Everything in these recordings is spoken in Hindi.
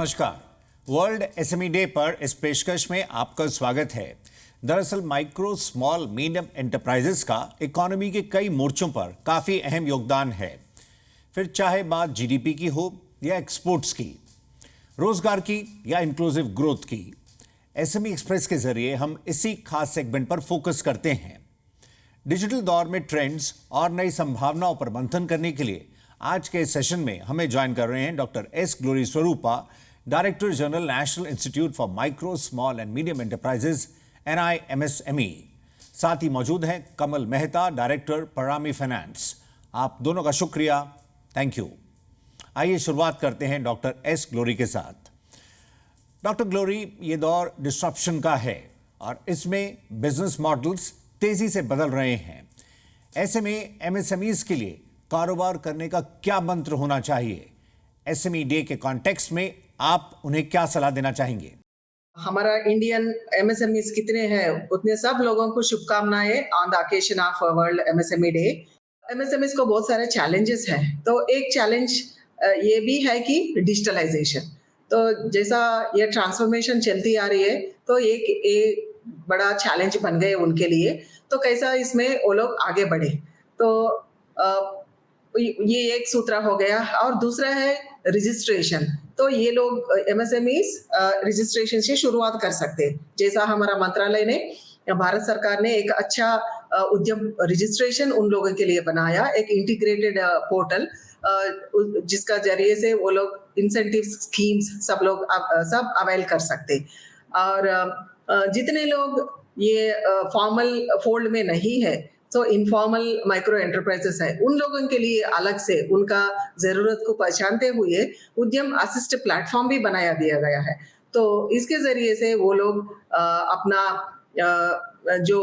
नमस्कार। वर्ल्ड एसएमई डे पर इस पेशकश में आपका स्वागत है। दरअसल माइक्रो स्मॉल मीडियम एंटरप्राइजेस का इकोनॉमी के कई मोर्चों पर काफी अहम योगदान है। फिर चाहे बात जीडीपी की हो या एक्सपोर्ट्स की, रोजगार की या इंक्लूसिव ग्रोथ की, एसएमई एक्सप्रेस के जरिए हम इसी खास सेगमेंट पर फोकस करते हैं। डिजिटल दौर में ट्रेंड्स और नई संभावनाओं पर मंथन करने के लिए आज के सेशन में हमें ज्वाइन कर रहे हैं doctor S glory Swarupa, director general national institute for micro small and medium enterprises NIMSME। साथ ही मौजूद हैं कमल मेहता, डायरेक्टर परामी फाइनेंस। आप दोनों का शुक्रिया, थैंक यू। आइए शुरुआत करते हैं डॉक्टर एस ग्लोरी के साथ। डॉक्टर ग्लोरी, ये दौर डिस्ट्रप्शन का है और इसमें बिजनेस मॉडल्स तेजी से बदल रहे हैं। ऐसे में MSMEs के लिए कारोबार करने का क्या मंत्र होना चाहिए? एसएमई डे के कॉन्टेक्स्ट में आप उन्हें क्या सलाह देना चाहेंगे? हमारा इंडियन MSMEs कितने हैं उतने सब लोगों को शुभकामनाएं on the occasion of world MSME day. MSMEs को बहुत सारे चैलेंजेस हैं, तो एक चैलेंज ये भी है कि डिजिटलाइजेशन। तो जैसा ये ट्रांसफॉर्मेशन चलती आ रही है, तो एक बड़ा चैलेंज बन गए उनके लिए। तो कैसा इसमें वो लोग आगे बढ़े, तो ये एक सूत्र हो गया। और दूसरा है रजिस्ट्रेशन। तो ये लोग MSMEs रजिस्ट्रेशन से शुरुआत कर सकते हैं। जैसा हमारा मंत्रालय ने, भारत सरकार ने एक अच्छा उद्यम रजिस्ट्रेशन उन लोगों के लिए बनाया, एक इंटीग्रेटेड पोर्टल, जिसका जरिए से वो लोग इंसेंटिव स्कीम्स सब अवेल कर सकते। और जितने लोग ये फॉर्मल फोल्ड में नहीं है, तो इनफॉर्मल माइक्रो एंटरप्राइजेस है, उन लोगों के लिए अलग से उनका जरूरत को पहचानते हुए उद्यम असिस्ट प्लेटफॉर्म भी बनाया दिया गया है। तो इसके जरिए से वो लोग अपना जो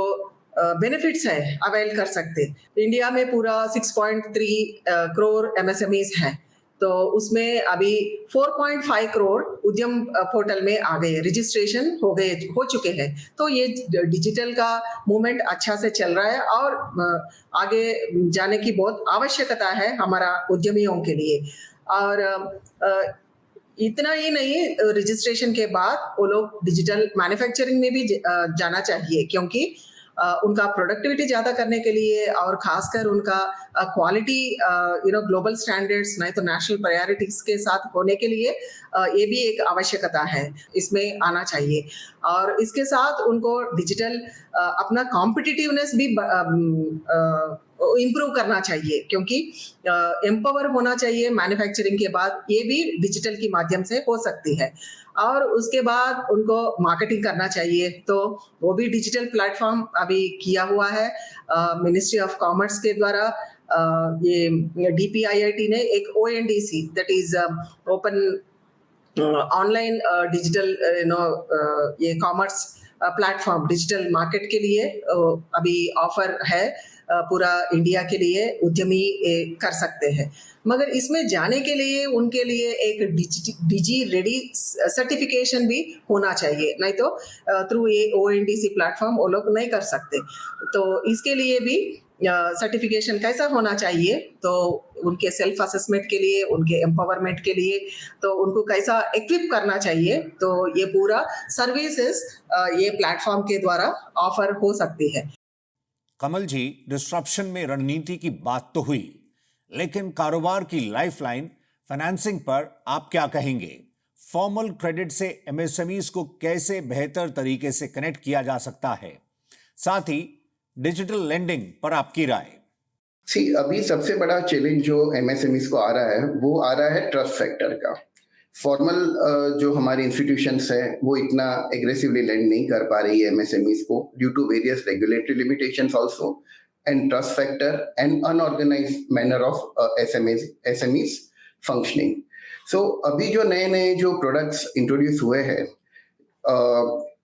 बेनिफिट्स है अवेल कर सकते। इंडिया में पूरा 6.3 करोड़ MSMEs हैं, तो उसमें अभी 4.5 करोड़ उद्यम पोर्टल में आ गए, रजिस्ट्रेशन हो चुके हैं। तो ये डिजिटल का मूवमेंट अच्छा से चल रहा है और आगे जाने की बहुत आवश्यकता है हमारा उद्यमियों के लिए। और इतना ही नहीं, रजिस्ट्रेशन के बाद वो लोग डिजिटल मैन्युफैक्चरिंग में भी जाना चाहिए, क्योंकि उनका प्रोडक्टिविटी ज़्यादा करने के लिए और खासकर उनका क्वालिटी ग्लोबल स्टैंडर्ड्स नहीं तो नेशनल प्रायोरिटीज के साथ होने के लिए ये भी एक आवश्यकता है, इसमें आना चाहिए। और इसके साथ उनको डिजिटल अपना कॉम्पिटिटिवनेस भी इम्प्रूव करना चाहिए, क्योंकि एम्पावर होना चाहिए मैन्युफैक्चरिंग के बाद, ये भी डिजिटल के माध्यम से हो सकती है। और उसके बाद उनको मार्केटिंग करना चाहिए, तो वो भी डिजिटल प्लेटफॉर्म अभी किया हुआ है मिनिस्ट्री ऑफ कॉमर्स के द्वारा। ये DPIIT ने एक ONDC, that is open online digital ये कॉमर्स प्लेटफॉर्म डिजिटल मार्केट के लिए अभी ऑफर है पूरा इंडिया के लिए, उद्यमी कर सकते हैं। मगर इसमें जाने के लिए उनके लिए एक डिजी रेडी सर्टिफिकेशन भी होना चाहिए, नहीं तो थ्रू ये ONDC प्लेटफॉर्म वो लोग नहीं कर सकते। तो इसके लिए भी सर्टिफिकेशन कैसा होना चाहिए, तो उनके सेल्फ असेसमेंट के लिए, उनके एम्पावरमेंट के लिए, तो उनको कैसा इक्विप करना चाहिए, तो ये पूरा सर्विसेज ये प्लेटफॉर्म के द्वारा ऑफर हो सकती है। कमल जी, डिस्ट्रप्शन में रणनीति की बात तो हुई, लेकिन कारोबार की लाइफलाइन फाइनेंसिंग पर आप क्या कहेंगे? फॉर्मल क्रेडिट से MSMEs को कैसे बेहतर तरीके से कनेक्ट किया जा सकता है? साथ ही डिजिटल लेंडिंग पर आपकी राय। अभी सबसे बड़ा चैलेंज जो MSMEs को आ रहा है, वो आ रहा है ट्रस्ट फैक्टर का। फॉर्मल जो हमारी इंस्टीट्यूशंस है वो इतना एग्रेसिवली लेंड नहीं कर पा रही है MSMEs को, due to various regulatory limitations also, and trust factor and unorganised manner of SMEs functioning. So अभी जो नए जो प्रोडक्ट्स इंट्रोड्यूस हुए हैं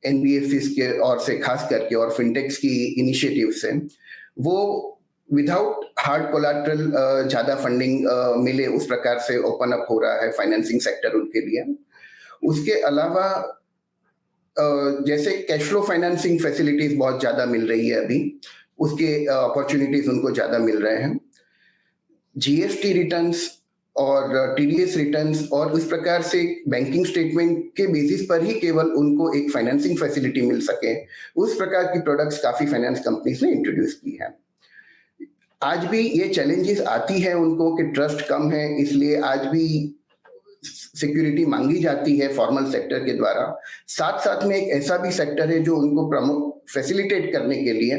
NBFCs के और से खास करके और फिनटेक्स की इनिशिएटिव से, वो विदाउट हार्ड कोलैटरल ज्यादा फंडिंग मिले उस प्रकार से ओपन अप हो रहा है फाइनेंसिंग सेक्टर उनके लिए। उसके अलावा जैसे कैश फ्लो फाइनेंसिंग फैसिलिटीज बहुत ज्यादा मिल रही है अभी, उसके अपॉर्चुनिटीज उनको ज्यादा मिल रहे हैं। GST रिटर्न्स और टीडीएस रिटर्न्स और उस प्रकार से बैंकिंग स्टेटमेंट के बेसिस पर ही केवल उनको एक फाइनेंसिंग फैसिलिटी मिल सके, उस प्रकार की प्रोडक्ट्स काफी फाइनेंस कंपनीज ने इंट्रोड्यूस की है। आज भी ये चैलेंजेस आती है उनको कि ट्रस्ट कम है, इसलिए आज भी सिक्योरिटी मांगी जाती है फॉर्मल सेक्टर के द्वारा। साथ साथ में एक ऐसा भी सेक्टर है जो उनको फैसिलिटेट करने के लिए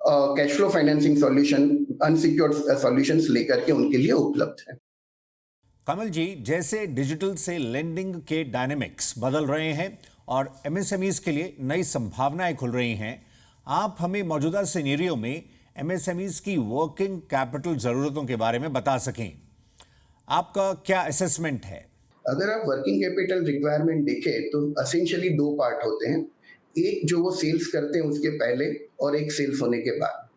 cash flow financing solution, unsecured solutions लेकर के उनके लिए उपलब्ध है। कमल जी, जैसे डिजिटल से लेंडिंग के डायनेमिक्स बदल रहे हैं और एमएसएमईज के लिए नई संभावनाएं खुल रही हैं, आप हमें मौजूदा सिनेरियो में एमएसएमईज की वर्किंग कैपिटल जरूरतों के बारे में बता सकें। आपका क्या असेसमेंट है? अगर आप वर्किंग कैपिटल रिक्वायरमेंट देखें तो एसेंशियली दो पार्ट होते हैं, एक जो वो सेल्स करते हैं उसके पहले और एक सेल्स होने के बाद।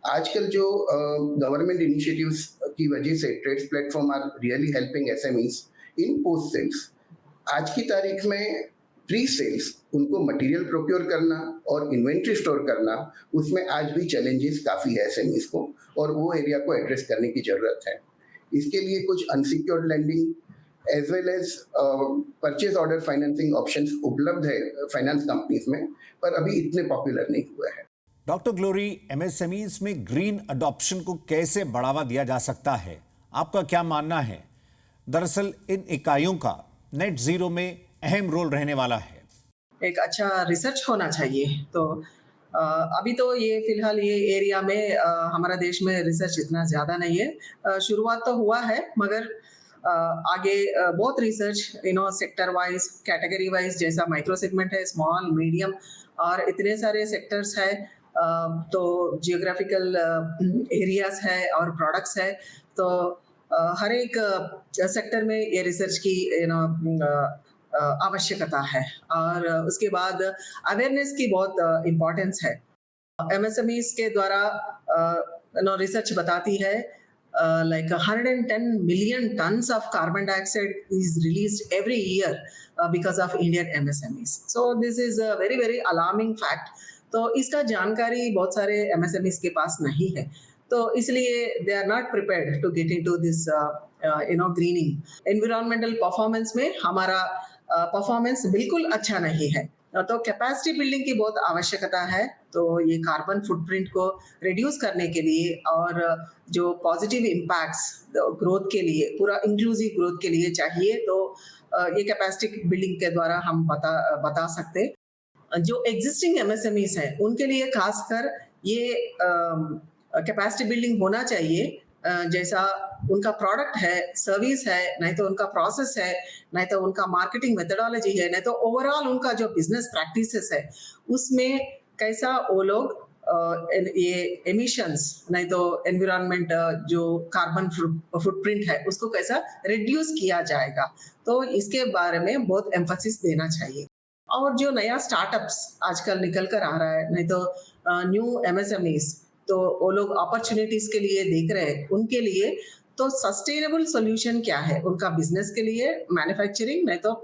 आजकल जो गवर्नमेंट इनिशिएटिव्स की वजह से trades platform are really helping SMEs in post sales. आज की तारीख में प्री सेल्स उनको मटेरियल प्रोक्योर करना और इन्वेंट्री स्टोर करना, उसमें आज भी चैलेंजेस काफ़ी है एसएमईज को, और वो एरिया को एड्रेस करने की ज़रूरत है। इसके लिए कुछ unsecured lending as well as purchase order financing options उपलब्ध है फाइनेंस कंपनीज में, पर अभी इतने पॉपुलर नहीं हुए हैं। डॉक्टर ग्लोरी, एमएसएमईज में ग्रीन अडॉप्शन को कैसे बढ़ावा दिया जा सकता है? आपका क्या मानना है? दरअसल इन इकाइयों का नेट जीरो में अहम रोल रहने वाला है। एक अच्छा रिसर्च होना चाहिए। तो अभी तो ये फिलहाल ये एरिया में हमारा देश में रिसर्च इतना ज़्यादा नहीं है। शुरुआत तो हुआ है, मगर आगे बहुत research sector wise, category wise, जैसा माइक्रो सेगमेंट है, स्मॉल, मीडियम और इतने सारे सेक्टर्स है, तो जियोग्राफिकल एरियाज है और प्रोडक्ट्स है। तो हर एक सेक्टर में ये रिसर्च की आवश्यकता है, और उसके बाद अवेयरनेस की बहुत इम्पोर्टेंस है। एमएसएमईज के द्वारा रिसर्च बताती है like 110 million tons of carbon dioxide is released every year because of Indian MSMEs. So this is a very very alarming fact. तो इसका जानकारी बहुत सारे MSMEs के पास नहीं है, तो इसलिए they are not prepared to get into this greening. Environmental performance में हमारा परफॉर्मेंस बिल्कुल अच्छा नहीं है, तो कैपेसिटी बिल्डिंग की बहुत आवश्यकता है। तो ये कार्बन फुटप्रिंट को रिड्यूस करने के लिए और जो पॉजिटिव इम्पैक्ट्स ग्रोथ के लिए, पूरा इंक्लूसिव ग्रोथ के लिए चाहिए, तो ये कैपेसिटी बिल्डिंग के द्वारा हम बता सकते। जो एग्जिस्टिंग एमएसएमईज हैं उनके लिए खासकर ये कैपेसिटी बिल्डिंग होना चाहिए। जैसा उनका प्रोडक्ट है, सर्विस है, नहीं तो उनका प्रोसेस है, नहीं तो उनका मार्केटिंग मेथोडोलॉजी है, नहीं तो ओवरऑल उनका जो बिजनेस प्रैक्टिसेस है, उसमें कैसा वो लोग ये एमिशंस, नहीं तो एनवायरनमेंट जो कार्बन फुटप्रिंट है उसको कैसा रिड्यूस किया जाएगा, तो इसके बारे में बहुत एम्फसिस देना चाहिए। और जो नया स्टार्टअप्स आजकल निकल कर आ रहा है, नहीं तो न्यू एमएसएमईज, तो वो लोग अपॉर्चुनिटीज के लिए देख रहे हैं, उनके लिए तो सस्टेनेबल सॉल्यूशन क्या है उनका बिजनेस के लिए, मैन्युफैक्चरिंग नहीं तो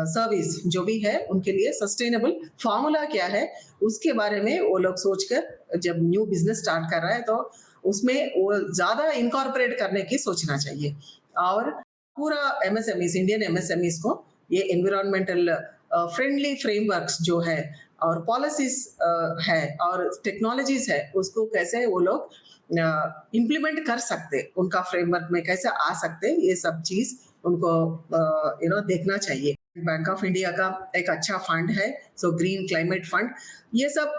सर्विस जो भी है, उनके लिए सस्टेनेबल फॉर्मूला क्या है, उसके बारे में वो लोग सोचकर जब न्यू बिजनेस स्टार्ट कर रहा है तो उसमें वो ज़्यादा इनकॉर्पोरेट करने की सोचना चाहिए। और पूरा एमएसएमईज, इंडियन एमएसएमईज को ये एनवायरमेंटल फ्रेंडली फ्रेमवर्क्स जो है और पॉलिसीज है और टेक्नोलॉजीज है, उसको कैसे वो लोग इम्प्लीमेंट कर सकते, उनका फ्रेमवर्क में कैसे आ सकते, ये सब चीज उनको देखना चाहिए। बैंक ऑफ इंडिया का एक अच्छा फंड है, सो ग्रीन क्लाइमेट फंड, ये सब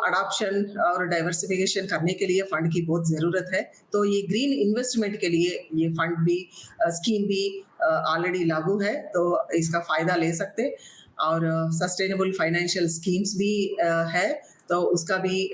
अडॉप्शन और डाइवर्सिफिकेशन करने के लिए फंड की बहुत ज़रूरत है। तो ये ग्रीन इन्वेस्टमेंट के लिए ये फंड भी, स्कीम भी ऑलरेडी लागू है, तो इसका फ़ायदा ले सकते। और सस्टेनेबल फाइनेंशियल स्कीम्स भी है, तो उसका भी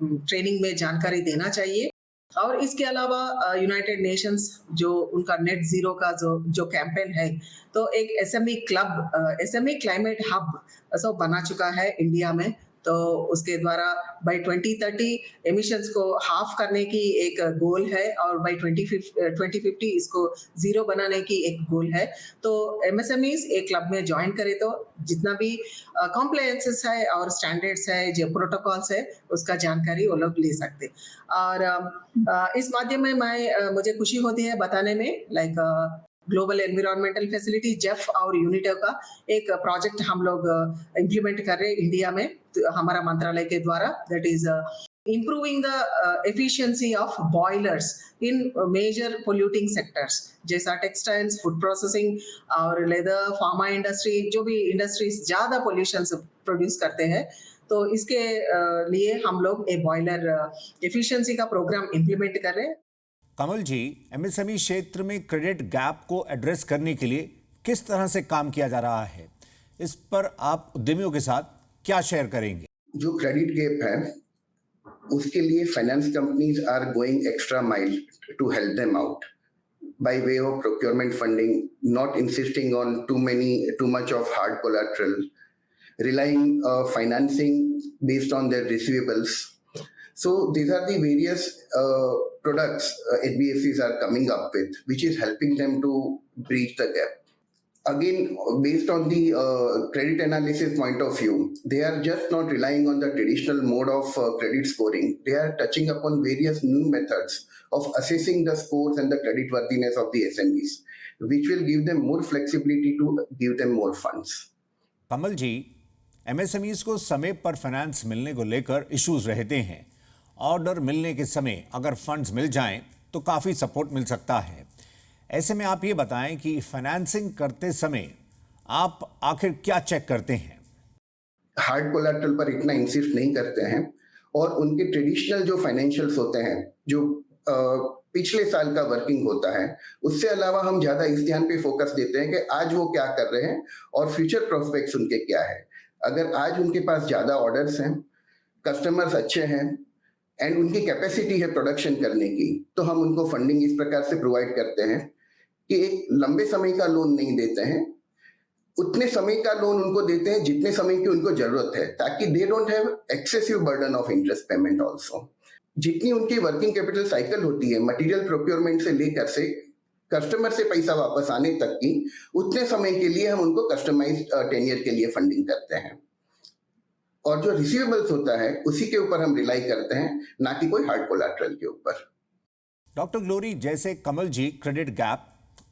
ट्रेनिंग में जानकारी देना चाहिए। और इसके अलावा यूनाइटेड नेशंस जो उनका नेट जीरो का जो कैंपेन है, तो एक SME club, SME climate hub ऐसा बना चुका है इंडिया में। तो उसके द्वारा बाय 2030 एमिशंस को हाफ करने की एक गोल है और बाय 2050 इसको जीरो बनाने की एक गोल है। तो एमएसएमईज एक क्लब में ज्वाइन करे तो जितना भी कॉम्प्लायंसेस है और स्टैंडर्ड्स है, जो प्रोटोकॉल्स है, उसका जानकारी वो लोग ले सकते। और इस माध्यम में मुझे खुशी होती है बताने में, like global environmental facility Jeff और यूनिटो का एक प्रोजेक्ट हम लोग इम्प्लीमेंट कर रहे हैं इंडिया में, तो हमारा मंत्रालय के द्वारा, that is improving the efficiency of boilers in major polluting sectors जैसा टेक्सटाइल्स, फूड प्रोसेसिंग और लेदर, फार्मा इंडस्ट्री, जो भी इंडस्ट्रीज ज्यादा पोल्यूशन प्रोड्यूस करते हैं, तो इसके लिए हम लोग एक बॉयलर एफिशिएंसी का प्रोग्राम इम्प्लीमेंट कर रहे हैं। कमल जी, एमएसएमई क्षेत्र में क्रेडिट गैप को एड्रेस करने के लिए किस तरह से काम किया जा रहा है, इस पर आप उद्यमियों के साथ क्या शेयर करेंगे? जो क्रेडिट गैप है उसके लिए finance companies are going extra mile to help them out by way of procurement funding, not insisting on too much of hard collateral, relying financing based on their receivables. So these are the various products NBFCs are coming up with, which is helping them to breach the gap. Again, based on the credit analysis point of view, they are just not relying on the traditional mode of credit scoring. They are touching upon various new methods of assessing the scores and the credit worthiness of the SMEs, which will give them more flexibility to give them more funds. Kamal ji, MSMEs को समय पर फाइनेंस मिलने को लेकर इश्यूज रहते हैं। ऑर्डर मिलने के समय अगर फंड्स मिल जाएं तो काफ़ी सपोर्ट मिल सकता है। ऐसे में आप ये बताएं कि फाइनेंसिंग करते समय आप आखिर क्या चेक करते हैं? हार्ड कोलैटरल पर इतना इंसिस्ट नहीं करते हैं और उनके ट्रेडिशनल जो फाइनेंशियल्स होते हैं, जो पिछले साल का वर्किंग होता है, उससे अलावा हम ज़्यादा इस ध्यान पे फोकस देते हैं कि आज वो क्या कर रहे हैं और फ्यूचर प्रोस्पेक्ट्स उनके क्या है। अगर आज उनके पास ज़्यादा ऑर्डर्स हैं, कस्टमर्स अच्छे हैं एंड उनकी कैपेसिटी है प्रोडक्शन करने की, तो हम उनको फंडिंग इस प्रकार से प्रोवाइड करते हैं कि एक लंबे समय का लोन नहीं देते हैं, उतने समय का लोन उनको देते हैं जितने समय की उनको जरूरत है, ताकि they don't have excessive burden of interest payment also. जितनी उनकी वर्किंग कैपिटल साइकिल होती है मटेरियल प्रोक्योरमेंट से लेकर से कस्टमर से पैसा वापस आने तक की, उतने समय के लिए हम उनको कस्टमाइज्ड टेन्योर के लिए फंडिंग करते हैं। और जो रिसीवेबल्स होता है उसी के ऊपर हम रिलाई करते हैं, ना कि कोई हार्ड कोलैटरल के ऊपर। डॉक्टर ग्लोरी, जैसे कमल जी क्रेडिट गैप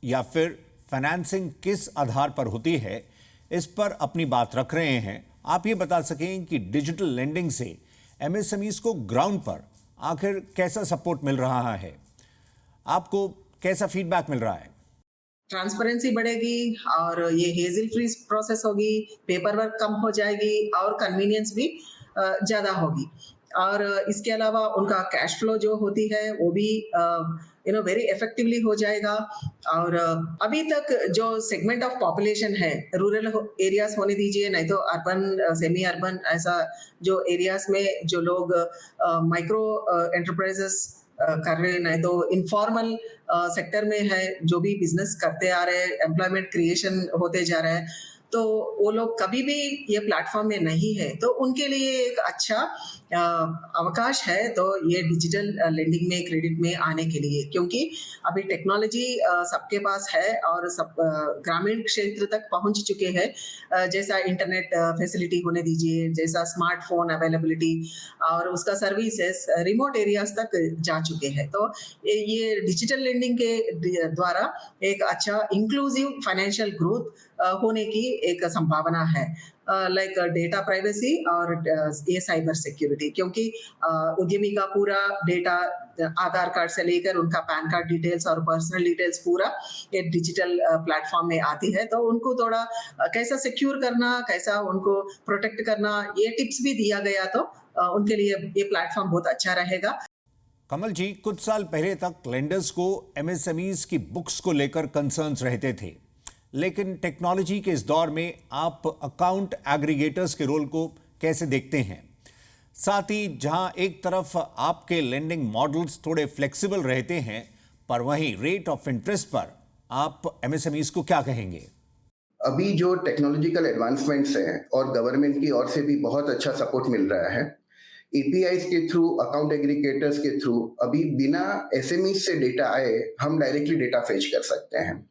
या फिर फाइनेंसिंग किस आधार पर होती है, इस पर अपनी बात रख रहे हैं, आप ये बता सकें कि डिजिटल लेंडिंग से एमएसएमईज को ग्राउंड पर आखिर कैसा सपोर्ट मिल रहा है, आपको कैसा फीडबैक मिल रहा है? ट्रांसपेरेंसी बढ़ेगी और ये हेजिल फ्री प्रोसेस होगी, पेपर वर्क कम हो जाएगी और कन्वीनियंस भी ज़्यादा होगी। और इसके अलावा उनका कैश फ्लो जो होती है वो भी वेरी इफेक्टिवली हो जाएगा। और अभी तक जो सेगमेंट ऑफ पॉपुलेशन है, रूरल एरियाज होने दीजिए, नहीं तो अर्बन, सेमी अर्बन, ऐसा जो एरियाज में जो लोग माइक्रो एंटरप्राइजेस कर रहे हैं, नहीं तो इनफॉर्मल सेक्टर में है, जो भी बिजनेस करते आ रहे हैं, एम्प्लॉयमेंट क्रिएशन होते जा रहा है, तो वो लोग कभी भी ये प्लेटफॉर्म में नहीं है, तो उनके लिए एक अच्छा अवकाश है तो ये डिजिटल लेंडिंग में, क्रेडिट में आने के लिए, क्योंकि अभी टेक्नोलॉजी सबके पास है और सब ग्रामीण क्षेत्र तक पहुंच चुके हैं। जैसा इंटरनेट फैसिलिटी होने दीजिए, जैसा स्मार्टफोन अवेलेबिलिटी और उसका सर्विसेज रिमोट एरियाज तक जा चुके हैं। तो ये डिजिटल लेंडिंग के द्वारा एक अच्छा इंक्लूसिव फाइनेंशियल ग्रोथ होने की एक संभावना है, लाइक डेटा प्राइवेसी और ये साइबर सिक्योरिटी, क्योंकि उद्यमी का पूरा डेटा, आधार कार्ड से लेकर उनका पैन कार्ड डिटेल्स और पर्सनल डिटेल्स पूरा एक डिजिटल प्लेटफॉर्म में आती है, तो उनको थोड़ा कैसा सिक्योर करना, कैसा उनको प्रोटेक्ट करना, ये टिप्स भी दिया गया, तो उनके लिए ये प्लेटफॉर्म बहुत अच्छा रहेगा। कमल जी, कुछ साल पहले तक लेंडर्स को एमएसएमईज की बुक्स को लेकर कंसर्न्स रहते थे, लेकिन टेक्नोलॉजी के इस दौर में आप अकाउंट एग्रीगेटर्स के रोल को कैसे देखते हैं? साथ ही जहां एक तरफ आपके लेंडिंग मॉडल्स थोड़े फ्लेक्सिबल रहते हैं, पर वहीं रेट ऑफ इंटरेस्ट पर आप एमएसएमईज को क्या कहेंगे? अभी जो टेक्नोलॉजिकल एडवांसमेंट्स हैं और गवर्नमेंट की ओर से भी बहुत अच्छा सपोर्ट मिल रहा है। एपीआईज के थ्रू, अकाउंट एग्रीगेटर्स के थ्रू अभी बिना एसएमई से डेटा आए हम डायरेक्टली डेटा फेच कर सकते हैं।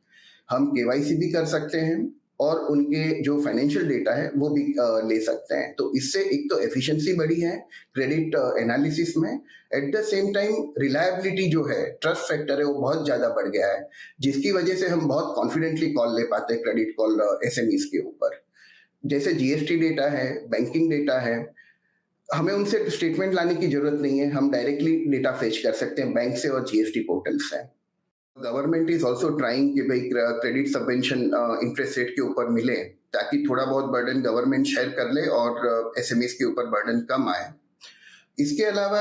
हम केवाईसी भी कर सकते हैं और उनके जो फाइनेंशियल डेटा है वो भी ले सकते हैं। तो इससे एक तो एफिशिएंसी बढ़ी है क्रेडिट एनालिसिस में, at the same time reliability जो है, ट्रस्ट फैक्टर है, वो बहुत ज्यादा बढ़ गया है, जिसकी वजह से हम बहुत कॉन्फिडेंटली कॉल ले पाते हैं क्रेडिट कॉल एसएमईज के ऊपर। जैसे जीएसटी डेटा है, बैंकिंग डेटा है, हमें उनसे स्टेटमेंट लाने की जरूरत नहीं है, हम डायरेक्टली डेटा फेच कर सकते हैं बैंक से और जीएसटी पोर्टल से। गवर्नमेंट इज ऑल्सो ट्राइंग कि भाई क्रेडिट सबवेंशन इंटरेस्ट रेट के ऊपर मिले, ताकि थोड़ा बहुत बर्डन गवर्नमेंट शेयर कर ले और एसएमईज के ऊपर बर्डन कम आए। इसके अलावा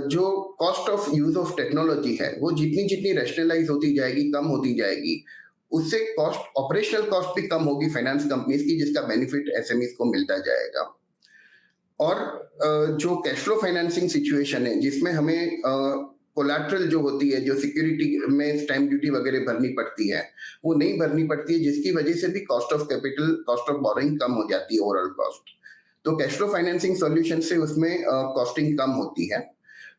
जो cost of use of technology है वो जितनी जितनी रैशनलाइज होती जाएगी, कम होती जाएगी, उससे कॉस्ट, ऑपरेशनल कॉस्ट भी कम होगी फाइनेंस कंपनीज की, जिसका बेनिफिट एसएमईज को मिलता जाएगा। और जो कैश फ्लो फाइनेंसिंग सिचुएशन है, जिसमें हमें कोलैटरल जो होती है, जो सिक्योरिटी में स्टैम्प ड्यूटी वगैरह भरनी पड़ती है, वो नहीं भरनी पड़ती है, जिसकी वजह से भी cost of capital, cost of borrowing कम हो जाती है, ओवरऑल कॉस्ट। तो कैश फ्लो फाइनेंसिंग सॉल्यूशन से उसमें कॉस्टिंग कम होती है।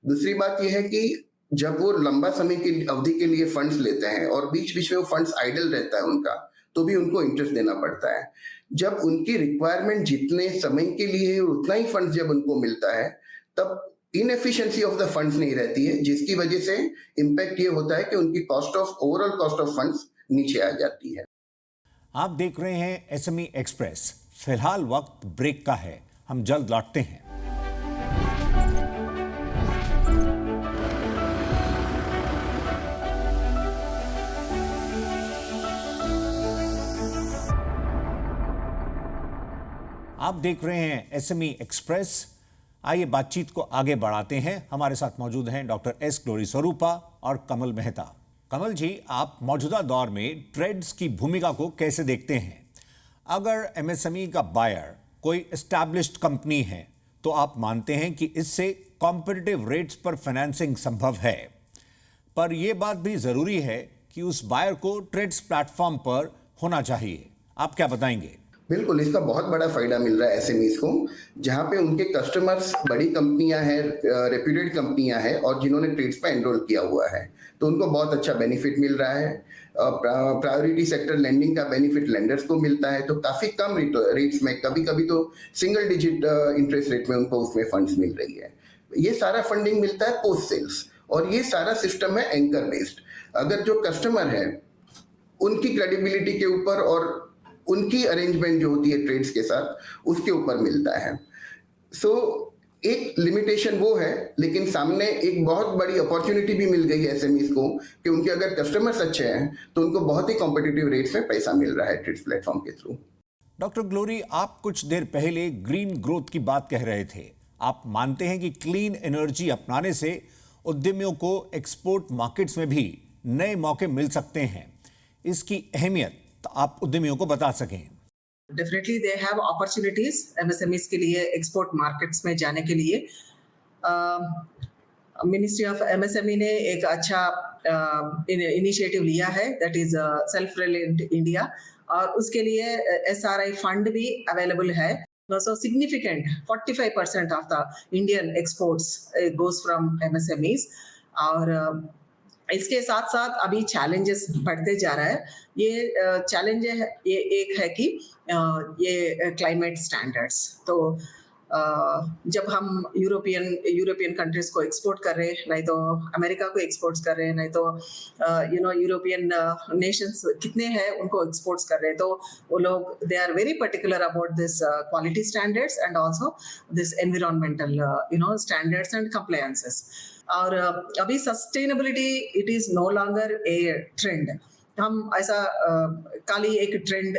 दूसरी बात यह है कि जब वो लंबा समय की अवधि के लिए फंड्स लेते हैं और बीच बीच में वो फंड्स आइडल रहता है उनका, तो भी उनको इंटरेस्ट देना पड़ता है। जब उनकी रिक्वायरमेंट जितने समय के लिए है उतना ही फंड्स जब उनको मिलता है, तब इनएफिशिएंसी ऑफ द फंड्स नहीं रहती है, जिसकी वजह से इम्पैक्ट ये होता है कि उनकी cost of, overall cost of funds नीचे आ जाती है। आप देख रहे हैं एसएमई एक्सप्रेस। फिलहाल वक्त ब्रेक का है, हम जल्द लौटते हैं। आप देख रहे हैं एसएमई एक्सप्रेस। आइए बातचीत को आगे बढ़ाते हैं। हमारे साथ मौजूद हैं डॉक्टर एस ग्लोरी स्वरूपा और कमल मेहता। कमल जी, आप मौजूदा दौर में ट्रेड्स की भूमिका को कैसे देखते हैं? अगर एमएसएमई का बायर कोई एस्टैब्लिश्ड कंपनी है, तो आप मानते हैं कि इससे कॉम्पिटिटिव रेट्स पर फाइनेंसिंग संभव है, पर यह बात भी जरूरी है कि उस बायर को ट्रेड्स प्लेटफॉर्म पर होना चाहिए। आप क्या बताएंगे? बिल्कुल, इसका बहुत बड़ा फायदा मिल रहा है एसएमईज को, जहां पे उनके कस्टमर्स बड़ी कंपनियां हैं, रेप्यूटेड कंपनियां हैं और जिन्होंने ट्रेड्स पे एनरोल किया हुआ है, तो उनको बहुत अच्छा बेनिफिट मिल रहा है। प्रायोरिटी सेक्टर लेंडिंग का बेनिफिट लेंडर्स को मिलता है, तो काफी कम रेट्स में, कभी कभी तो सिंगल डिजिट इंटरेस्ट रेट में उनको उसमें फंड्स मिल रही है। ये सारा फंडिंग मिलता है पोस्ट सेल्स, और ये सारा सिस्टम है एंकर बेस्ड। अगर जो कस्टमर है उनकी क्रेडिबिलिटी के ऊपर और उनकी अरेंजमेंट जो होती है ट्रेड्स के साथ, उसके ऊपर मिलता है। सो एक लिमिटेशन वो है, लेकिन सामने एक बहुत बड़ी अपॉर्चुनिटी भी मिल गई है एसएमईज को कि उनके अगर कस्टमर्स अच्छे हैं तो उनको बहुत ही कॉम्पिटिटिव रेट्स में पैसा मिल रहा है ट्रेड्स प्लेटफॉर्म के थ्रू। डॉक्टर ग्लोरी, आप कुछ देर पहले ग्रीन ग्रोथ की बात कह रहे थे। आप मानते हैं कि क्लीन एनर्जी अपनाने से उद्यमियों को एक्सपोर्ट मार्केट्स में भी नए मौके मिल सकते हैं। इसकी अहमियत तो आप उद्यमियों को बता सकें। Definitely they have opportunities MSMEs के लिए एक्सपोर्ट मार्केट्स में जाने के लिए। मिनिस्ट्री ऑफ एमएसएमई ने एक अच्छा इनिशिएटिव लिया है, that is self reliant India, और उसके लिए एसआरआई फंड भी अवेलेबल है। So significant 45% of the Indian exports goes from MSMEs। और इसके साथ साथ अभी चैलेंजेस बढ़ते जा रहा है। ये चैलेंज ये एक है कि ये क्लाइमेट स्टैंडर्ड्स, तो जब हम यूरोपियन कंट्रीज को एक्सपोर्ट कर रहे हैं, नहीं तो अमेरिका को एक्सपोर्ट्स कर रहे हैं, नहीं तो यूरोपियन नेशंस कितने हैं उनको एक्सपोर्ट्स कर रहे हैं, तो वो लोग they are very particular about this quality standards and also this environmental standards and compliances. और अभी sustainability it is no longer a trend. हम ऐसा खाली एक ट्रेंड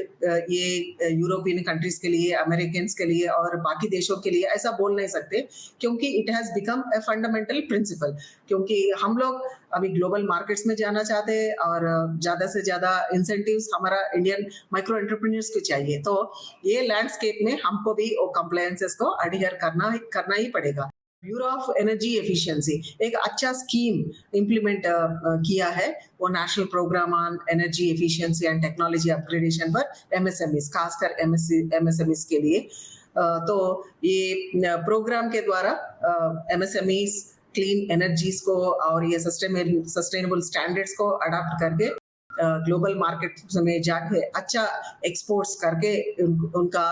ये यूरोपियन कंट्रीज के लिए, अमेरिकन्स के लिए और बाकी देशों के लिए ऐसा बोल नहीं सकते, क्योंकि it has become a fundamental principle. क्योंकि हम लोग अभी ग्लोबल मार्केट्स में जाना चाहते हैं और ज़्यादा से ज़्यादा इंसेंटिव्स हमारा इंडियन माइक्रो एंटरप्रेन्योर्स को चाहिए, तो ये लैंडस्केप में हमको भी वो कंप्लायंसेस को अडहियर करना ही पड़ेगा। ब्यूरो ऑफ एनर्जी एफिशिएंसी एक अच्छा स्कीम इम्प्लीमेंट किया है। वो national programme on energy efficiency and technology upgradation for MSMEs, खासकर एमएसएमईज के लिए। तो ये प्रोग्राम के द्वारा एमएसएमईज क्लीन एनर्जीज को और ये सस्टेनेबल स्टैंडर्ड्स को अडॉप्ट करके ग्लोबल मार्केट में जाके अच्छा एक्सपोर्ट्स करके उनका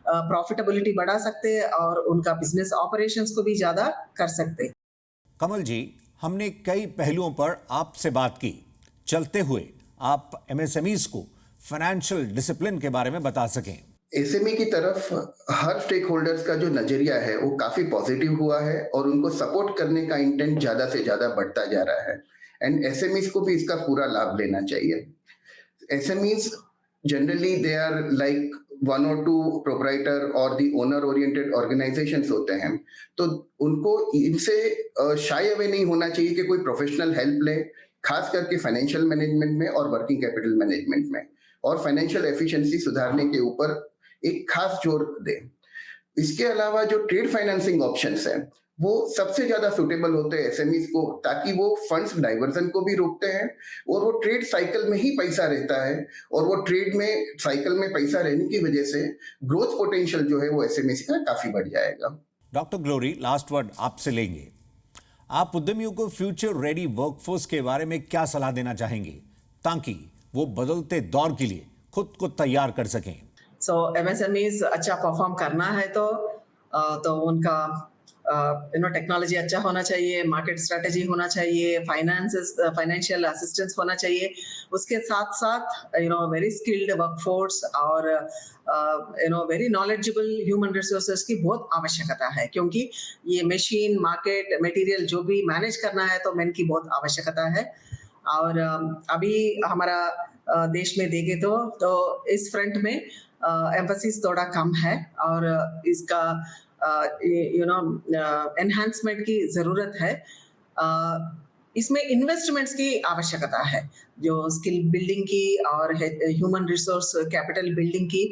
प्रॉफिटेबिलिटी बढ़ा सकते हैं और उनका बिजनेस ऑपरेशंस को भी ज्यादा कर सकते हैं। कमल जी, हमने कई पहलुओं पर आपसे बात की। चलते हुए आप एमएसएमईज को फाइनेंशियल डिसिप्लिन के बारे में बता सकें। एसएमई की तरफ हर स्टेक होल्डर्स का जो नजरिया है वो काफी पॉजिटिव हुआ है और उनको सपोर्ट करने का इंटेंट ज्यादा से ज्यादा बढ़ता जा रहा है एंड एसएमईज को भी इसका पूरा लाभ लेना चाहिए। SMEs generally they are like 1 or 2 proprietor और दी ओनर ओरिएंटेड ऑर्गेनाइजेशंस होते हैं, तो उनको इनसे शाय अवे नहीं होना चाहिए कि कोई प्रोफेशनल हेल्प ले, खास करके फाइनेंशियल मैनेजमेंट में और वर्किंग कैपिटल मैनेजमेंट में, और फाइनेंशियल एफिशिएंसी सुधारने के ऊपर एक खास जोर दे। इसके अलावा जो ट्रेड फाइनेंसिंग ऑप्शंस हैं वो सबसे ज्यादा सुटेबल होते हैं एसएमईज को, ताकि वो फंड्स डाइवर्जन को भी रोकते हैं और वो ट्रेड साइकिल में ही पैसा रहता है और वो ट्रेड में साइकिल में पैसा रहने की वजह से ग्रोथ पोटेंशियल जो है वो एसएमईज का काफी बढ़ जाएगा। डॉक्टर ग्लोरी, लास्ट वर्ड आपसे लेंगे। आप उद्यमियों को फ्यूचर रेडी वर्कफोर्स के बारे में क्या सलाह देना चाहेंगे ताकि वो बदलते दौर के लिए खुद को तैयार कर सकें? सो एमएसएमईज अच्छा परफॉर्म करना है तो उनका टेक्नोलॉजी अच्छा होना चाहिए, मार्केट स्ट्रेटेजी होना चाहिए, फाइनेंशियल असिस्टेंस होना चाहिए, उसके साथ साथ वेरी स्किल्ड वर्कफोर्स और वेरी नॉलेजेबल ह्यूमन रिसोर्सेज की बहुत आवश्यकता है, क्योंकि ये मशीन मार्केट मटेरियल जो भी मैनेज करना है तो मैन की बहुत आवश्यकता है। और अभी हमारा देश में देखे तो इस फ्रंट में एम्फसिस थोड़ा कम है और इसका एनहांसमेंट की जरूरत है। इसमें इन्वेस्टमेंट्स की आवश्यकता है, जो स्किल बिल्डिंग की और ह्यूमन रिसोर्स कैपिटल बिल्डिंग की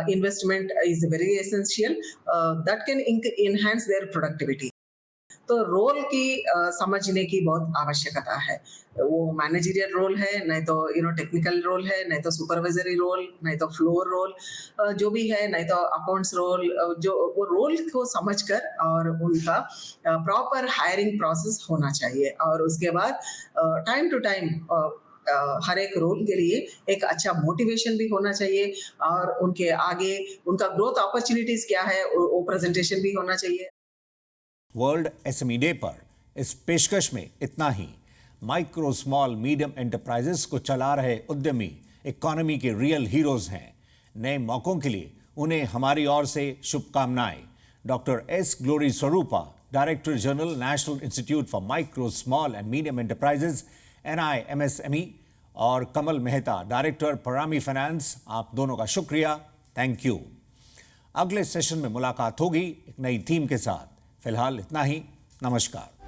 investment is very essential that can enhance there productivity. तो रोल की समझने की बहुत आवश्यकता है। वो मैनेजरियल रोल है, नहीं तो टेक्निकल रोल है, नहीं तो सुपरवाइजरी रोल, नहीं तो फ्लोर रोल जो भी है, नहीं तो अकाउंट्स रोल, जो वो रोल को समझकर और उनका प्रॉपर हायरिंग प्रोसेस होना चाहिए। और उसके बाद टाइम टू टाइम हर एक रोल के लिए एक अच्छा मोटिवेशन भी होना चाहिए और उनके आगे उनका ग्रोथ अपॉर्चुनिटीज क्या है वो प्रेजेंटेशन भी होना चाहिए। वर्ल्ड एसएमई डे पर इस पेशकश में इतना ही। माइक्रो स्मॉल मीडियम एंटरप्राइजेस को चला रहे उद्यमी इकोनॉमी के रियल हीरोज हैं। नए मौकों के लिए उन्हें हमारी ओर से शुभकामनाएं। Doctor S glory Swarupa, director general, national institute for micro small and medium enterprises NIMSME, और कमल मेहता, डायरेक्टर परामी फाइनेंस, आप दोनों का शुक्रिया, थैंक यू। अगले सेशन में मुलाकात होगी एक नई थीम के साथ। फिलहाल इतना ही, नमस्कार।